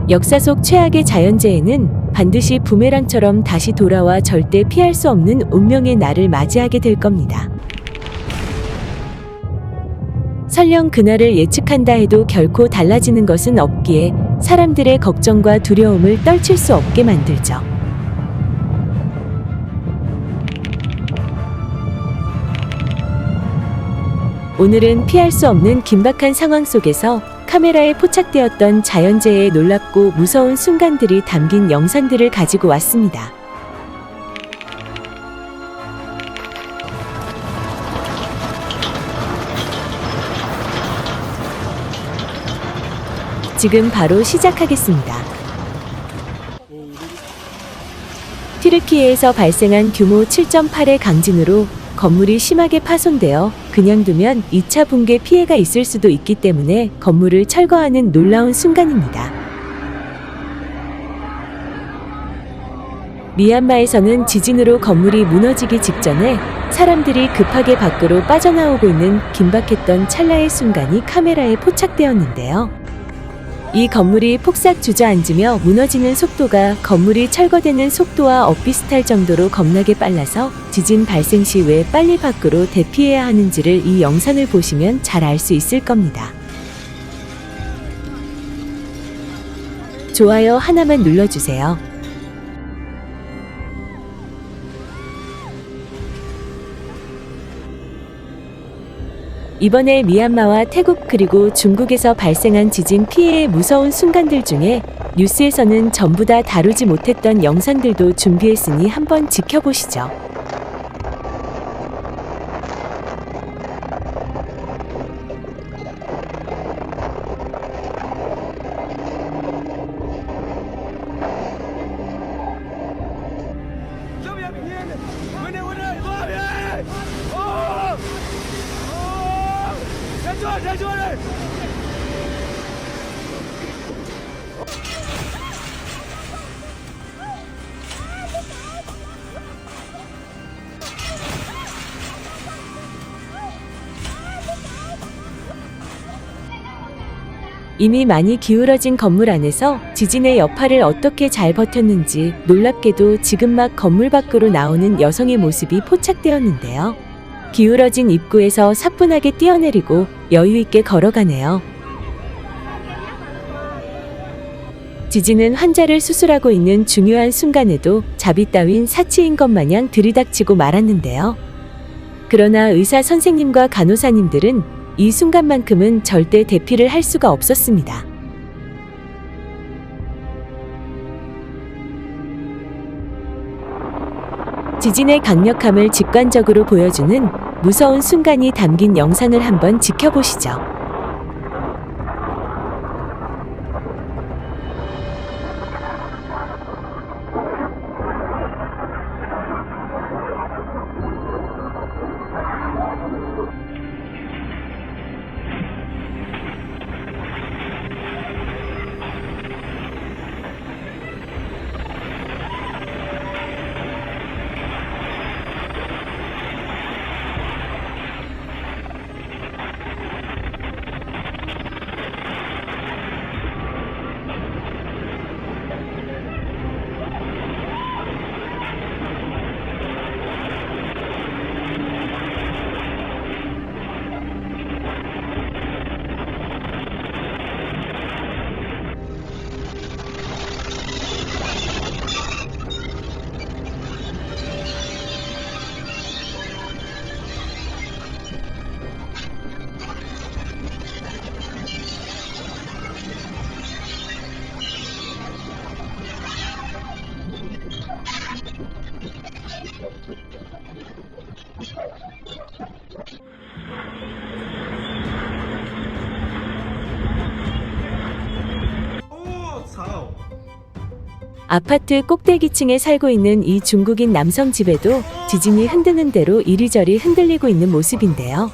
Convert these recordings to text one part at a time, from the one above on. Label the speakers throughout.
Speaker 1: 역사 속 최악의 자연재해는 반드시 부메랑처럼 다시 돌아와 절대 피할 수 없는 운명의 날을 맞이하게 될 겁니다. 설령 그날을 예측한다 해도 결코 달라지는 것은 없기에 사람들의 걱정과 두려움을 떨칠 수 없게 만들죠. 오늘은 피할 수 없는 긴박한 상황 속에서 카메라에 포착되었던 자연재해의 놀랍고 무서운 순간들이 담긴 영상들을 가지고 왔습니다. 지금 바로 시작하겠습니다. 튀르키예에서 발생한 규모 7.8의 강진으로 건물이 심하게 파손되어 그냥 두면 2차 붕괴 피해가 있을 수도 있기 때문에 건물을 철거하는 놀라운 순간입니다. 미얀마에서는 지진으로 건물이 무너지기 직전에 사람들이 급하게 밖으로 빠져나오고 있는 긴박했던 찰나의 순간이 카메라에 포착되었는데요. 이 건물이 폭삭 주저앉으며 무너지는 속도가 건물이 철거되는 속도와 엇비슷할 정도로 겁나게 빨라서 지진 발생 시 왜 빨리 밖으로 대피해야 하는지를 이 영상을 보시면 잘 알 수 있을 겁니다. 좋아요 하나만 눌러주세요. 이번에 미얀마와 태국 그리고 중국에서 발생한 지진 피해의 무서운 순간들 중에 뉴스에서는 전부 다 다루지 못했던 영상들도 준비했으니 한번 지켜보시죠. 이미 많이 기울어진 건물 안에서 지진의 여파를 어떻게 잘 버텼는지 놀랍게도 지금 막 건물 밖으로 나오는 여성의 모습이 포착되었는데요. 기울어진 입구에서 사뿐하게 뛰어내리고 여유있게 걸어가네요. 지진은 환자를 수술하고 있는 중요한 순간에도 자비 따윈 사치인 것 마냥 들이닥치고 말았는데요. 그러나 의사 선생님과 간호사님들은 이 순간만큼은 절대 대피를 할 수가 없었습니다. 지진의 강력함을 직관적으로 보여주는 무서운 순간이 담긴 영상을 한번 지켜보시죠. 아파트 꼭대기층에 살고 있는 이 중국인 남성 집에도 지진이 흔드는 대로 이리저리 흔들리고 있는 모습인데요.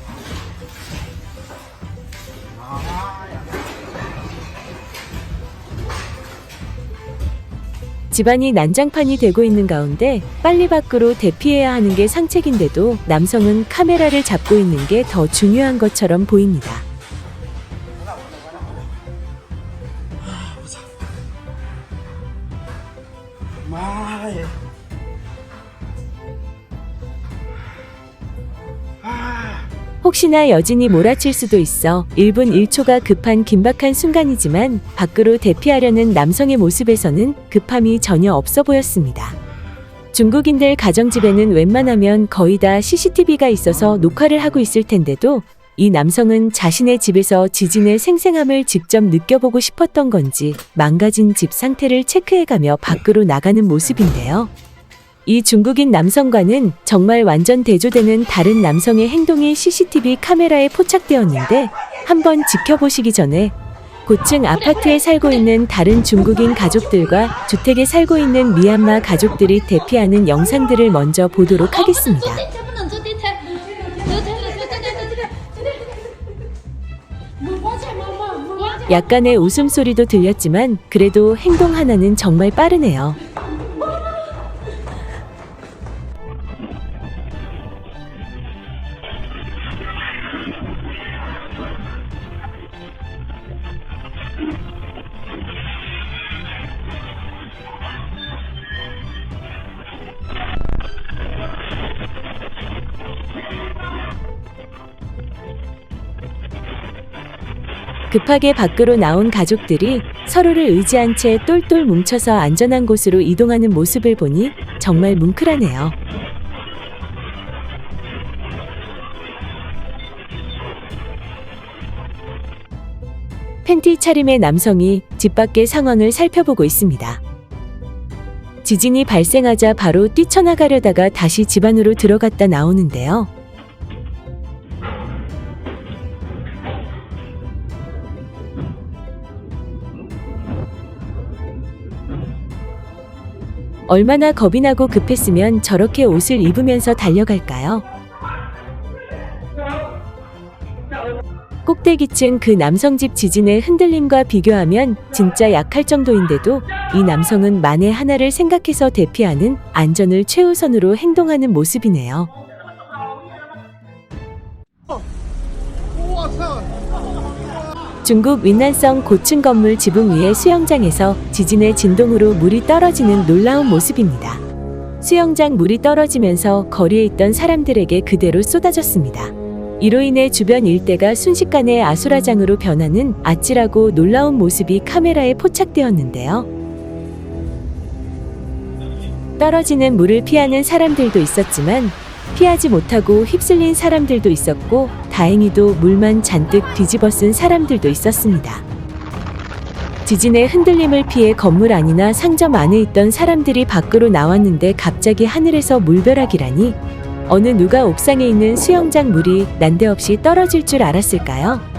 Speaker 1: 집안이 난장판이 되고 있는 가운데 빨리 밖으로 대피해야 하는 게 상책인데도 남성은 카메라를 잡고 있는 게 더 중요한 것처럼 보입니다. 혹시나 여진이 몰아칠 수도 있어 1분 1초가 급한 긴박한 순간이지만 밖으로 대피하려는 남성의 모습에서는 급함이 전혀 없어 보였습니다. 중국인들 가정집에는 웬만하면 거의 다 CCTV가 있어서 녹화를 하고 있을 텐데도 이 남성은 자신의 집에서 지진의 생생함을 직접 느껴보고 싶었던 건지 망가진 집 상태를 체크해가며 밖으로 나가는 모습인데요. 이 중국인 남성과는 정말 완전 대조되는 다른 남성의 행동이 CCTV 카메라에 포착되었는데 한번 지켜보시기 전에 고층 아파트에 살고 있는 다른 중국인 가족들과 주택에 살고 있는 미얀마 가족들이 대피하는 영상들을 먼저 보도록 하겠습니다. 약간의 웃음소리도 들렸지만 그래도 행동 하나는 정말 빠르네요. 급하게 밖으로 나온 가족들이 서로를 의지한 채 똘똘 뭉쳐서 안전한 곳으로 이동하는 모습을 보니 정말 뭉클하네요. 팬티 차림의 남성이 집 밖의 상황을 살펴보고 있습니다. 지진이 발생하자 바로 뛰쳐나가려다가 다시 집 안으로 들어갔다 나오는데요. 얼마나 겁이 나고 급했으면 저렇게 옷을 입으면서 달려갈까요? 꼭대기층 그 남성 집 지진의 흔들림과 비교하면 진짜 약할 정도인데도 이 남성은 만에 하나를 생각해서 대피하는 안전을 최우선으로 행동하는 모습이네요. 중국 윈난성 고층 건물 지붕 위의 수영장에서 지진의 진동으로 물이 떨어지는 놀라운 모습입니다. 수영장 물이 떨어지면서 거리에 있던 사람들에게 그대로 쏟아졌습니다. 이로 인해 주변 일대가 순식간에 아수라장으로 변하는 아찔하고 놀라운 모습이 카메라에 포착되었는데요. 떨어지는 물을 피하는 사람들도 있었지만 피하지 못하고 휩쓸린 사람들도 있었고 다행히도 물만 잔뜩 뒤집어 쓴 사람들도 있었습니다. 지진의 흔들림을 피해 건물 안이나 상점 안에 있던 사람들이 밖으로 나왔는데 갑자기 하늘에서 물벼락이라니 어느 누가 옥상에 있는 수영장 물이 난데없이 떨어질 줄 알았을까요?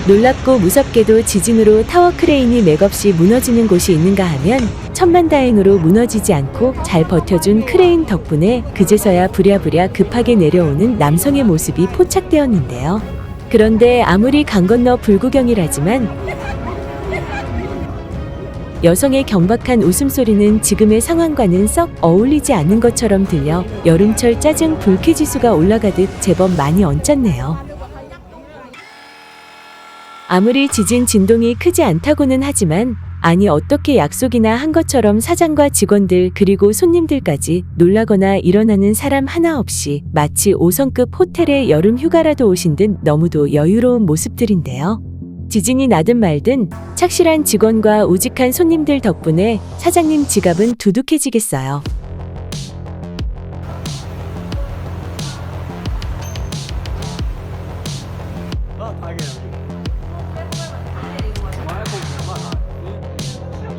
Speaker 1: 놀랍고 무섭게도 지진으로 타워 크레인이 맥없이 무너지는 곳이 있는가 하면 천만다행으로 무너지지 않고 잘 버텨준 크레인 덕분에 그제서야 부랴부랴 급하게 내려오는 남성의 모습이 포착되었는데요. 그런데 아무리 강 건너 불구경이라지만 여성의 경박한 웃음소리는 지금의 상황과는 썩 어울리지 않는 것처럼 들려 여름철 짜증 불쾌지수가 올라가듯 제법 많이 언짢네요. 아무리 지진 진동이 크지 않다고는 하지만 아니 어떻게 약속이나 한 것처럼 사장과 직원들 그리고 손님들까지 놀라거나 일어나는 사람 하나 없이 마치 5성급 호텔에 여름 휴가라도 오신 듯 너무도 여유로운 모습들인데요. 지진이 나든 말든 착실한 직원과 우직한 손님들 덕분에 사장님 지갑은 두둑해지겠어요.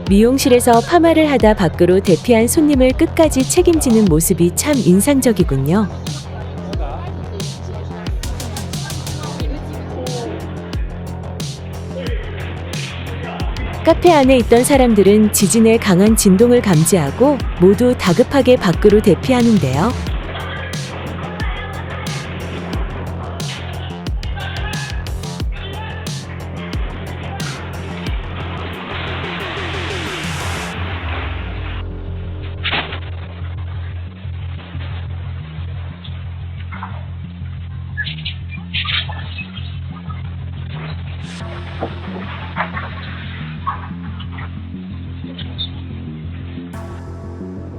Speaker 1: 미용실에서 파마를 하다 밖으로 대피한 손님을 끝까지 책임지는 모습이 참 인상적이군요. 카페 안에 있던 사람들은 지진의 강한 진동을 감지하고 모두 다급하게 밖으로 대피하는데요.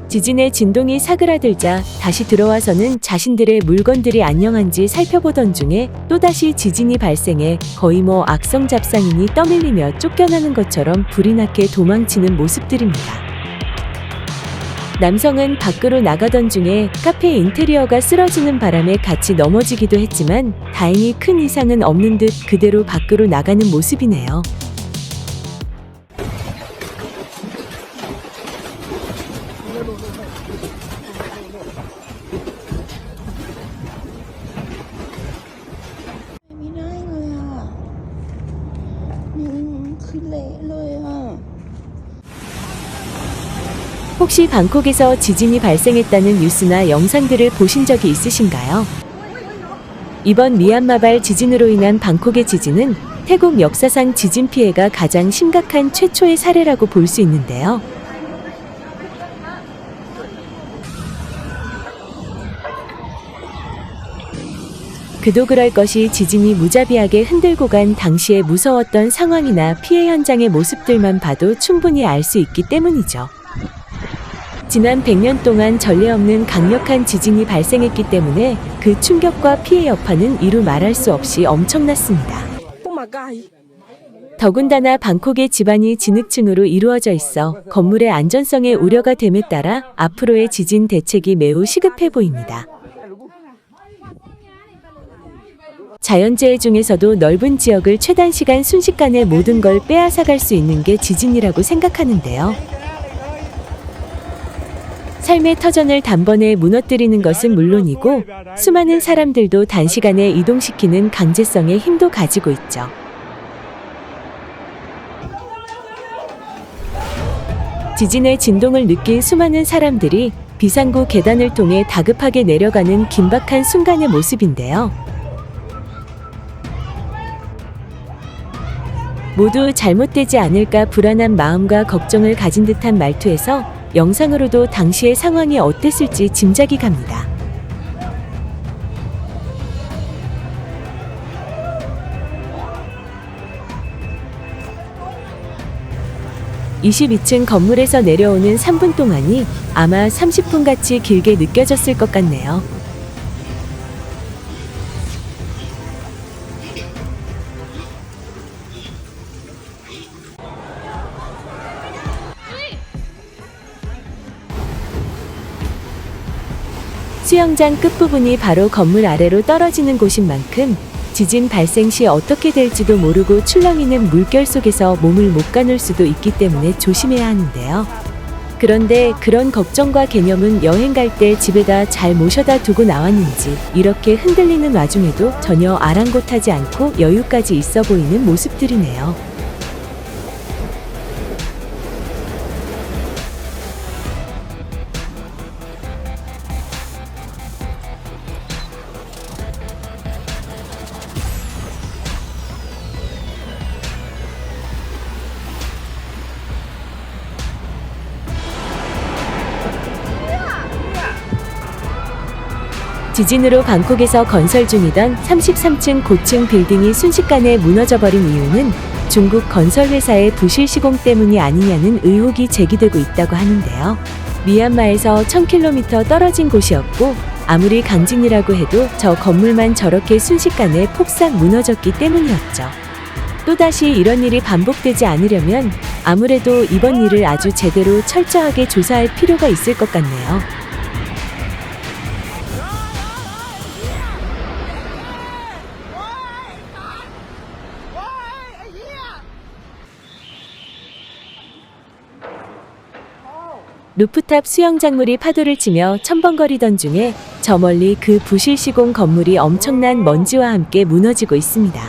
Speaker 1: 지진의 진동이 사그라들자 다시 들어와서는 자신들의 물건들이 안녕한지 살펴보던 중에 또다시 지진이 발생해 거의 악성잡상인이 떠밀리며 쫓겨나는 것처럼 불이 나게 도망치는 모습들입니다. 남성은 밖으로 나가던 중에 카페 인테리어가 쓰러지는 바람에 같이 넘어지기도 했지만 다행히 큰 이상은 없는 듯 그대로 밖으로 나가는 모습이네요. 혹시 방콕에서 지진이 발생했다는 뉴스나 영상들을 보신 적이 있으신가요? 이번 미얀마발 지진으로 인한 방콕의 지진은 태국 역사상 지진 피해가 가장 심각한 최초의 사례라고 볼 수 있는데요. 그도 그럴 것이 지진이 무자비하게 흔들고 간 당시의 무서웠던 상황이나 피해 현장의 모습들만 봐도 충분히 알 수 있기 때문이죠. 지난 100년 동안 전례 없는 강력한 지진이 발생했기 때문에 그 충격과 피해 여파는 이루 말할 수 없이 엄청났습니다. 더군다나 방콕의 집안이 진흙층으로 이루어져 있어 건물의 안전성에 우려가 됨에 따라 앞으로의 지진 대책이 매우 시급해 보입니다. 자연재해 중에서도 넓은 지역을 최단 시간 순식간에 모든 걸 빼앗아갈 수 있는 게 지진이라고 생각하는데요. 삶의 터전을 단번에 무너뜨리는 것은 물론이고 수많은 사람들도 단시간에 이동시키는 강제성의 힘도 가지고 있죠. 지진의 진동을 느낀 수많은 사람들이 비상구 계단을 통해 다급하게 내려가는 긴박한 순간의 모습인데요. 모두 잘못되지 않을까 불안한 마음과 걱정을 가진 듯한 말투에서 영상으로도 당시의 상황이 어땠을지 짐작이 갑니다. (22층) 건물에서 내려오는 3분 동안이 아마 30분같이 길게 느껴졌을 것 같네요. 수영장 끝부분이 바로 건물 아래로 떨어지는 곳인 만큼 지진 발생 시 어떻게 될지도 모르고 출렁이는 물결 속에서 몸을 못 가눌 수도 있기 때문에 조심해야 하는데요. 그런데 그런 걱정과 개념은 여행 갈 때 집에다 잘 모셔다 두고 나왔는지 이렇게 흔들리는 와중에도 전혀 아랑곳하지 않고 여유까지 있어 보이는 모습들이네요. 지진으로 방콕에서 건설 중이던 33층 고층 빌딩이 순식간에 무너져버린 이유는 중국 건설회사의 부실 시공 때문이 아니냐는 의혹이 제기되고 있다고 하는데요. 미얀마에서 1000km 떨어진 곳이었고 아무리 강진이라고 해도 저 건물만 저렇게 순식간에 폭삭 무너졌기 때문이었죠. 또다시 이런 일이 반복되지 않으려면 아무래도 이번 일을 아주 제대로 철저하게 조사할 필요가 있을 것 같네요. 루프탑 수영장물이 파도를 치며 첨벙거리던 중에 저 멀리 그 부실 시공 건물이 엄청난 먼지와 함께 무너지고 있습니다.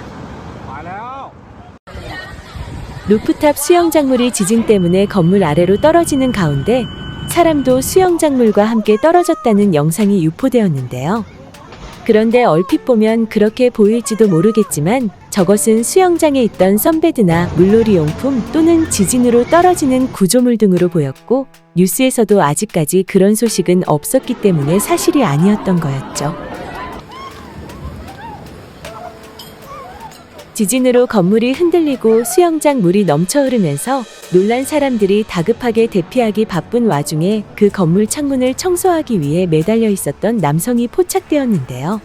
Speaker 1: 루프탑 수영장물이 지진 때문에 건물 아래로 떨어지는 가운데 사람도 수영장물과 함께 떨어졌다는 영상이 유포되었는데요. 그런데 얼핏 보면 그렇게 보일지도 모르겠지만 저것은 수영장에 있던 선베드나 물놀이 용품 또는 지진으로 떨어지는 구조물 등으로 보였고 뉴스에서도 아직까지 그런 소식은 없었기 때문에 사실이 아니었던 거였죠. 지진으로 건물이 흔들리고 수영장 물이 넘쳐 흐르면서 놀란 사람들이 다급하게 대피하기 바쁜 와중에 그 건물 창문을 청소하기 위해 매달려 있었던 남성이 포착되었는데요.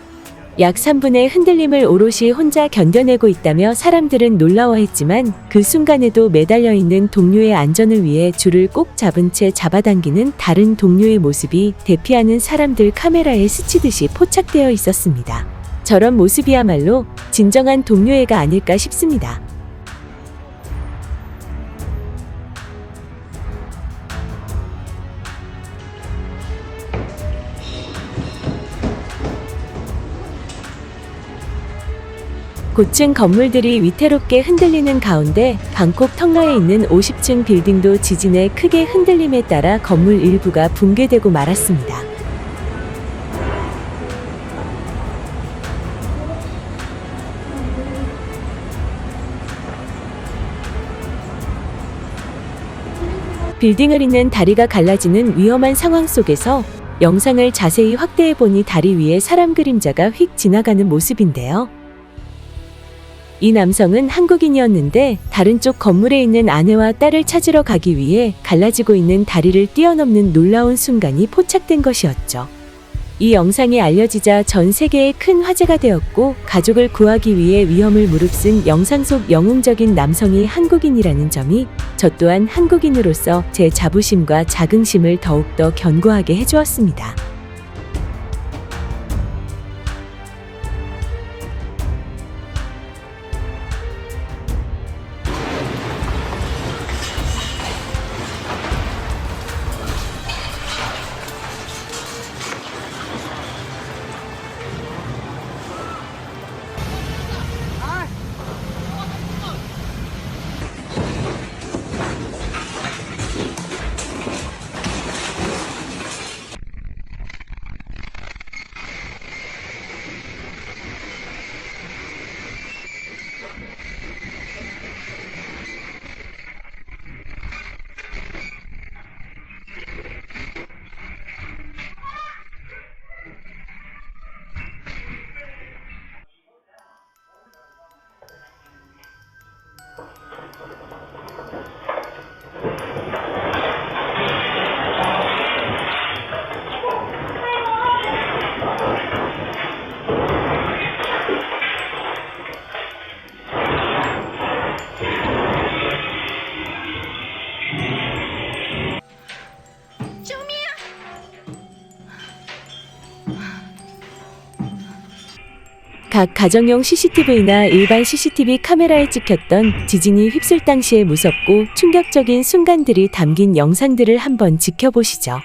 Speaker 1: 약 3분의 흔들림을 오롯이 혼자 견뎌내고 있다며 사람들은 놀라워했지만 그 순간에도 매달려 있는 동료의 안전을 위해 줄을 꼭 잡은 채 잡아당기는 다른 동료의 모습이 대피하는 사람들 카메라에 스치듯이 포착되어 있었습니다. 저런 모습이야말로 진정한 동료애가 아닐까 싶습니다. 고층 건물들이 위태롭게 흔들리는 가운데 방콕 텅러에 있는 50층 빌딩도 지진의 크게 흔들림에 따라 건물 일부가 붕괴되고 말았습니다. 빌딩을 잇는 다리가 갈라지는 위험한 상황 속에서 영상을 자세히 확대해 보니 다리 위에 사람 그림자가 휙 지나가는 모습인데요. 이 남성은 한국인이었는데 다른 쪽 건물에 있는 아내와 딸을 찾으러 가기 위해 갈라지고 있는 다리를 뛰어넘는 놀라운 순간이 포착된 것이었죠. 이 영상이 알려지자 전 세계에 큰 화제가 되었고 가족을 구하기 위해 위험을 무릅쓴 영상 속 영웅적인 남성이 한국인이라는 점이 저 또한 한국인으로서 제 자부심과 자긍심을 더욱더 견고하게 해주었습니다. 각 가정용 CCTV나 일반 CCTV 카메라에 찍혔던 지진이 휩쓸 당시의 무섭고 충격적인 순간들이 담긴 영상들을 한번 지켜보시죠.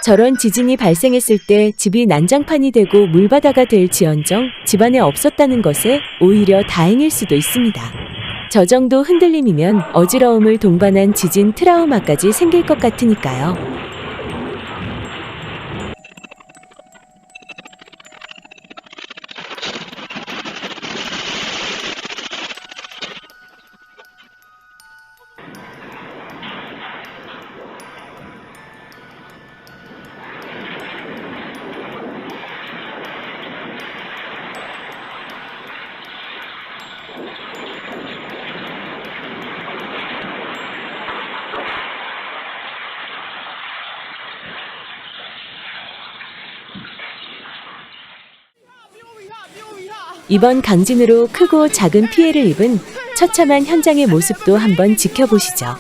Speaker 1: 저런 지진이 발생했을 때 집이 난장판이 되고 물바다가 될 지언정 집안에 없었다는 것에 오히려 다행일 수도 있습니다. 저 정도 흔들림이면 어지러움을 동반한 지진 트라우마까지 생길 것 같으니까요. 이번 강진으로 크고 작은 피해를 입은 처참한 현장의 모습도 한번 지켜보시죠.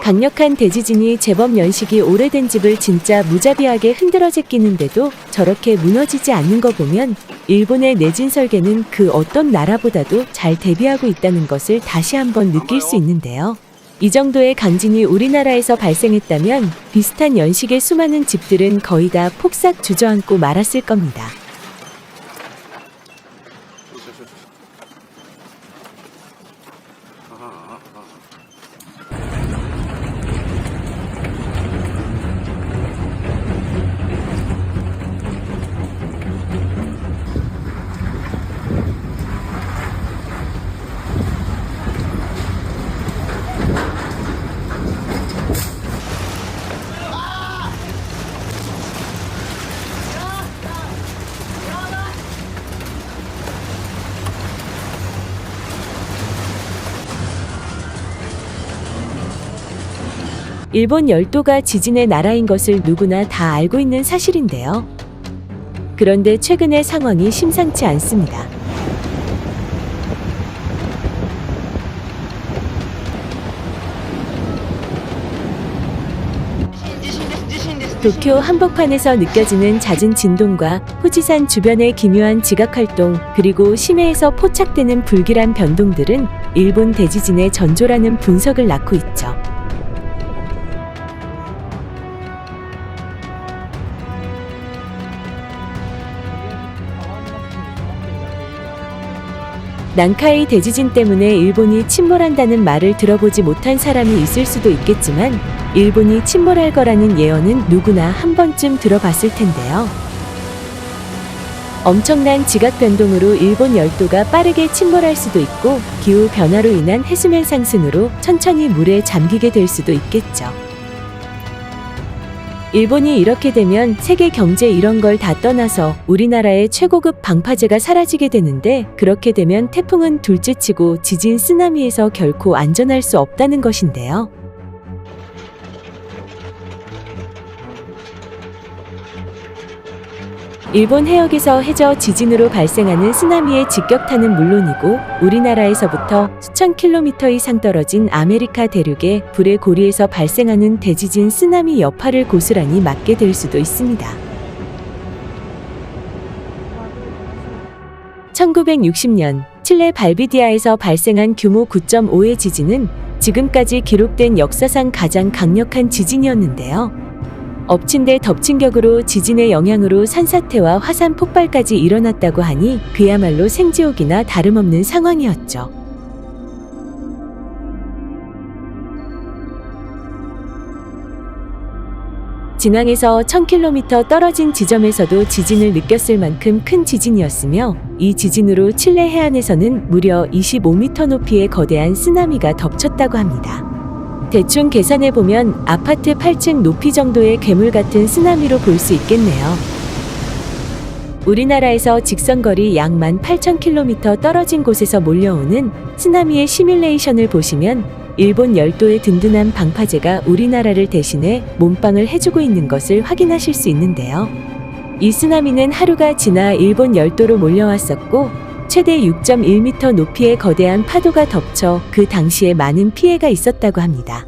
Speaker 1: 강력한 대지진이 제법 연식이 오래된 집을 진짜 무자비하게 흔들어 제끼는데도 저렇게 무너지지 않는 거 보면 일본의 내진 설계는 그 어떤 나라보다도 잘 대비하고 있다는 것을 다시 한번 느낄 수 있는데요. 이 정도의 강진이 우리나라에서 발생했다면 비슷한 연식의 수많은 집들은 거의 다 폭삭 주저앉고 말았을 겁니다. 일본 열도가 지진의 나라인 것을 누구나 다 알고 있는 사실인데요. 그런데 최근의 상황이 심상치 않습니다. 도쿄 한복판에서 느껴지는 잦은 진동과 후지산 주변의 기묘한 지각활동, 그리고 심해에서 포착되는 불길한 변동들은 일본 대지진의 전조라는 분석을 낳고 있죠. 난카이 대지진 때문에 일본이 침몰한다는 말을 들어보지 못한 사람이 있을 수도 있겠지만 일본이 침몰할 거라는 예언은 누구나 한 번쯤 들어봤을 텐데요. 엄청난 지각 변동으로 일본 열도가 빠르게 침몰할 수도 있고 기후 변화로 인한 해수면 상승으로 천천히 물에 잠기게 될 수도 있겠죠. 일본이 이렇게 되면 세계 경제 이런 걸 다 떠나서 우리나라의 최고급 방파제가 사라지게 되는데, 그렇게 되면 태풍은 둘째치고 지진 쓰나미에서 결코 안전할 수 없다는 것인데요. 일본 해역에서 해저 지진으로 발생하는 쓰나미의 직격탄은 물론이고 우리나라에서부터 수천 킬로미터 이상 떨어진 아메리카 대륙의 불의 고리에서 발생하는 대지진 쓰나미 여파를 고스란히 맞게 될 수도 있습니다. 1960년 칠레 발비디아에서 발생한 규모 9.5의 지진은 지금까지 기록된 역사상 가장 강력한 지진이었는데요. 엎친 데 덮친 격으로 지진의 영향으로 산사태와 화산 폭발까지 일어났다고 하니 그야말로 생지옥이나 다름없는 상황이었죠. 진앙에서 1000km 떨어진 지점에서도 지진을 느꼈을 만큼 큰 지진이었으며, 이 지진으로 칠레 해안에서는 무려 25m 높이의 거대한 쓰나미가 덮쳤다고 합니다. 대충 계산해보면 아파트 8층 높이 정도의 괴물 같은 쓰나미로 볼 수 있겠네요. 우리나라에서 직선거리 약 18,000km 떨어진 곳에서 몰려오는 쓰나미의 시뮬레이션을 보시면 일본 열도의 든든한 방파제가 우리나라를 대신해 몸빵을 해주고 있는 것을 확인하실 수 있는데요. 이 쓰나미는 하루가 지나 일본 열도로 몰려왔었고 최대 6.1m 높이의 거대한 파도가 덮쳐 그 당시에 많은 피해가 있었다고 합니다.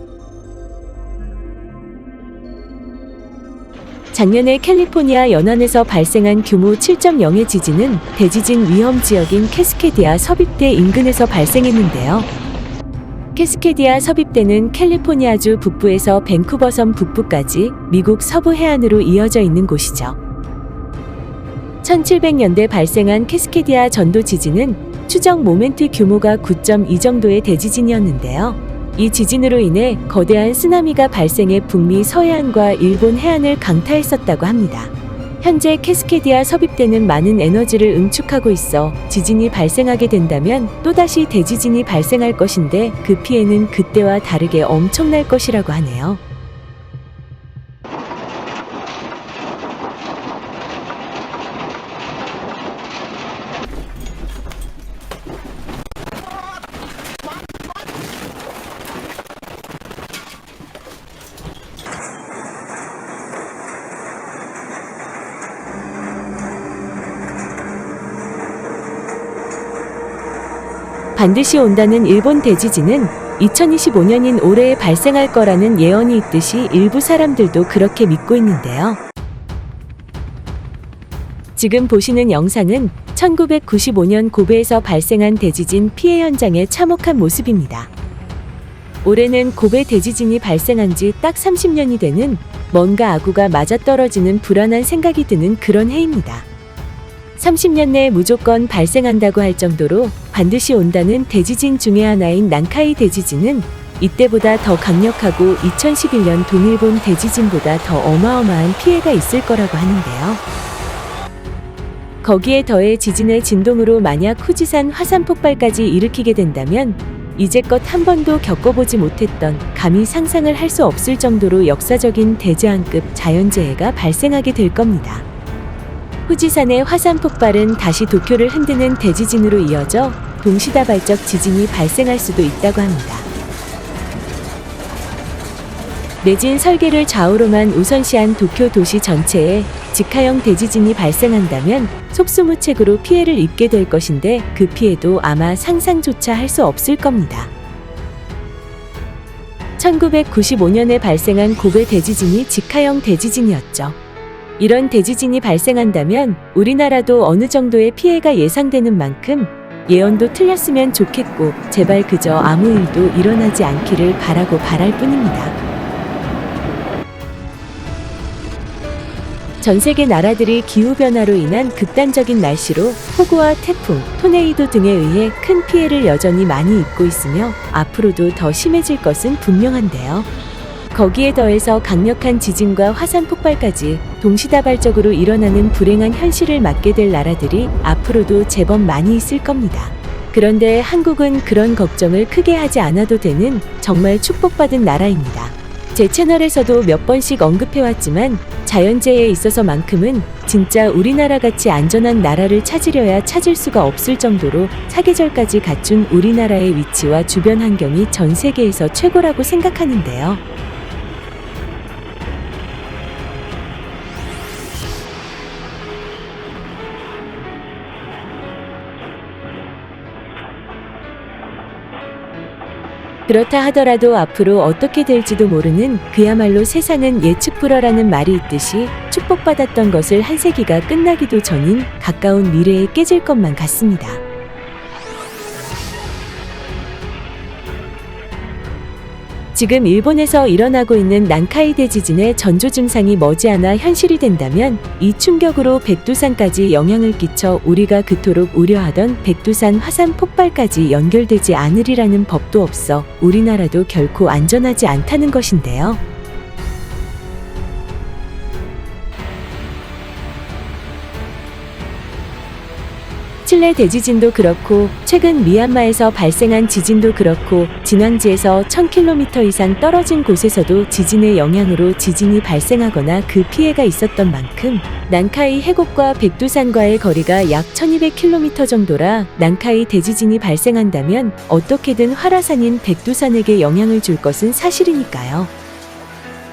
Speaker 1: 작년에 캘리포니아 연안에서 발생한 규모 7.0의 지진은 대지진 위험 지역인 캐스케디아 섭입대 인근에서 발생했는데요. 캐스케디아 섭입대는 캘리포니아주 북부에서 밴쿠버섬 북부까지 미국 서부 해안으로 이어져 있는 곳이죠. 1700년대 발생한 캐스케디아 전도 지진은 추정 모멘트 규모가 9.2 정도의 대지진이었는데요. 이 지진으로 인해 거대한 쓰나미가 발생해 북미 서해안과 일본 해안을 강타했었다고 합니다. 현재 캐스케디아 섭입대는 많은 에너지를 응축하고 있어 지진이 발생하게 된다면 또다시 대지진이 발생할 것인데 그 피해는 그때와 다르게 엄청날 것이라고 하네요. 반드시 온다는 일본 대지진은 2025년인 올해에 발생할 거라는 예언이 있듯이 일부 사람들도 그렇게 믿고 있는데요. 지금 보시는 영상은 1995년 고베에서 발생한 대지진 피해 현장의 참혹한 모습입니다. 올해는 고베 대지진이 발생한 지 딱 30년이 되는 뭔가 아구가 맞아떨어지는 불안한 생각이 드는 그런 해입니다. 30년 내에 무조건 발생한다고 할 정도로 반드시 온다는 대지진 중의 하나인 난카이 대지진은 이때보다 더 강력하고 2011년 동일본 대지진보다 더 어마어마한 피해가 있을 거라고 하는데요. 거기에 더해 지진의 진동으로 만약 후지산 화산 폭발까지 일으키게 된다면 이제껏 한 번도 겪어보지 못했던, 감히 상상을 할 수 없을 정도로 역사적인 대재앙급 자연재해가 발생하게 될 겁니다. 후지산의 화산 폭발은 다시 도쿄를 흔드는 대지진으로 이어져 동시다발적 지진이 발생할 수도 있다고 합니다. 내진 설계를 좌우로만 우선시한 도쿄 도시 전체에 직하형 대지진이 발생한다면 속수무책으로 피해를 입게 될 것인데 그 피해도 아마 상상조차 할 수 없을 겁니다. 1995년에 발생한 고베 대지진이 직하형 대지진이었죠. 이런 대지진이 발생한다면 우리나라도 어느 정도의 피해가 예상되는 만큼 예언도 틀렸으면 좋겠고 제발 그저 아무 일도 일어나지 않기를 바랄 뿐입니다. 전 세계 나라들이 기후변화로 인한 극단적인 날씨로 폭우와 태풍, 토네이도 등에 의해 큰 피해를 여전히 많이 입고 있으며 앞으로도 더 심해질 것은 분명한데요. 거기에 더해서 강력한 지진과 화산 폭발까지 동시다발적으로 일어나는 불행한 현실을 맞게 될 나라들이 앞으로도 제법 많이 있을 겁니다. 그런데 한국은 그런 걱정을 크게 하지 않아도 되는 정말 축복받은 나라입니다. 제 채널에서도 몇 번씩 언급해왔지만 자연재해에 있어서만큼은 진짜 우리나라같이 안전한 나라를 찾으려야 찾을 수가 없을 정도로 사계절까지 갖춘 우리나라의 위치와 주변 환경이 전 세계에서 최고라고 생각하는데요. 그렇다 하더라도 앞으로 어떻게 될지도 모르는 그야말로 세상은 예측 불허라는 말이 있듯이 축복받았던 것을 한 세기가 끝나기도 전인 가까운 미래에 깨질 것만 같습니다. 지금 일본에서 일어나고 있는 난카이 대지진의 전조 증상이 머지않아 현실이 된다면 이 충격으로 백두산까지 영향을 끼쳐 우리가 그토록 우려하던 백두산 화산 폭발까지 연결되지 않으리라는 법도 없어 우리나라도 결코 안전하지 않다는 것인데요. 칠레 대지진도 그렇고 최근 미얀마에서 발생한 지진도 그렇고 진앙지에서 1000km 이상 떨어진 곳에서도 지진의 영향으로 지진이 발생하거나 그 피해가 있었던 만큼 난카이 해곡과 백두산과의 거리가 약 1200km 정도라 난카이 대지진이 발생한다면 어떻게든 활화산인 백두산에게 영향을 줄 것은 사실이니까요.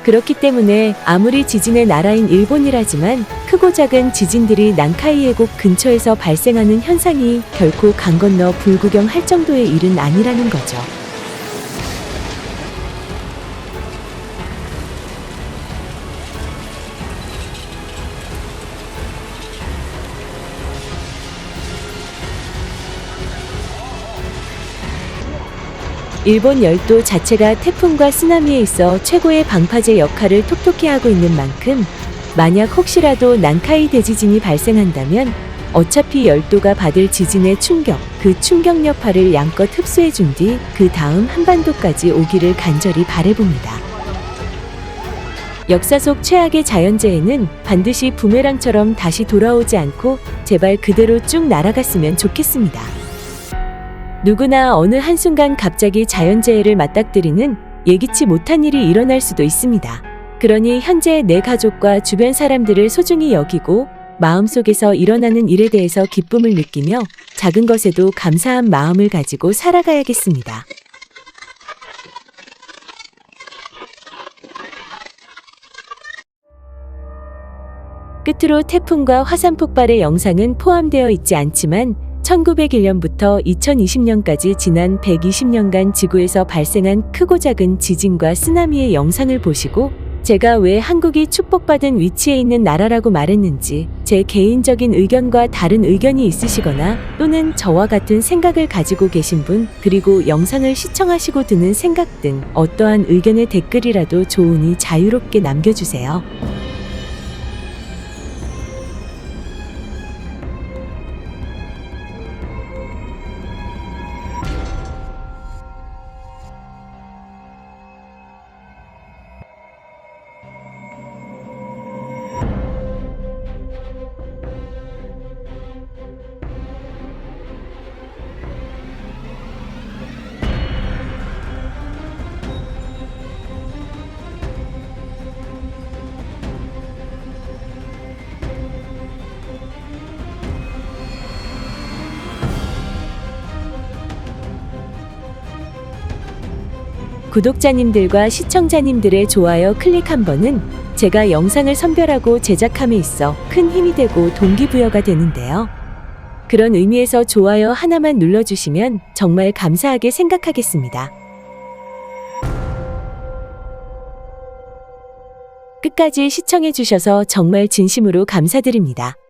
Speaker 1: 그렇기 때문에 아무리 지진의 나라인 일본이라지만 크고 작은 지진들이 난카이 해곡 근처에서 발생하는 현상이 결코 강 건너 불구경할 정도의 일은 아니라는 거죠. 일본 열도 자체가 태풍과 쓰나미에 있어 최고의 방파제 역할을 톡톡히 하고 있는 만큼 만약 혹시라도 난카이 대지진이 발생한다면 어차피 열도가 받을 지진의 충격, 그 충격 여파를 양껏 흡수해 준 뒤 그 다음 한반도까지 오기를 간절히 바라봅니다. 역사 속 최악의 자연재해는 반드시 부메랑처럼 다시 돌아오지 않고 제발 그대로 쭉 날아갔으면 좋겠습니다. 누구나 어느 한순간 갑자기 자연재해를 맞닥뜨리는 예기치 못한 일이 일어날 수도 있습니다. 그러니 현재 내 가족과 주변 사람들을 소중히 여기고 마음속에서 일어나는 일에 대해서 기쁨을 느끼며 작은 것에도 감사한 마음을 가지고 살아가야겠습니다. 끝으로 태풍과 화산 폭발의 영상은 포함되어 있지 않지만 1901년부터 2020년까지 지난 120년간 지구에서 발생한 크고 작은 지진과 쓰나미의 영상을 보시고 제가 왜 한국이 축복받은 위치에 있는 나라라고 말했는지, 제 개인적인 의견과 다른 의견이 있으시거나 또는 저와 같은 생각을 가지고 계신 분, 그리고 영상을 시청하시고 드는 생각 등 어떠한 의견의 댓글이라도 좋으니 자유롭게 남겨주세요. 구독자님들과 시청자님들의 좋아요 클릭 한 번은 제가 영상을 선별하고 제작함에 있어 큰 힘이 되고 동기부여가 되는데요. 그런 의미에서 좋아요 하나만 눌러주시면 정말 감사하게 생각하겠습니다. 끝까지 시청해주셔서 정말 진심으로 감사드립니다.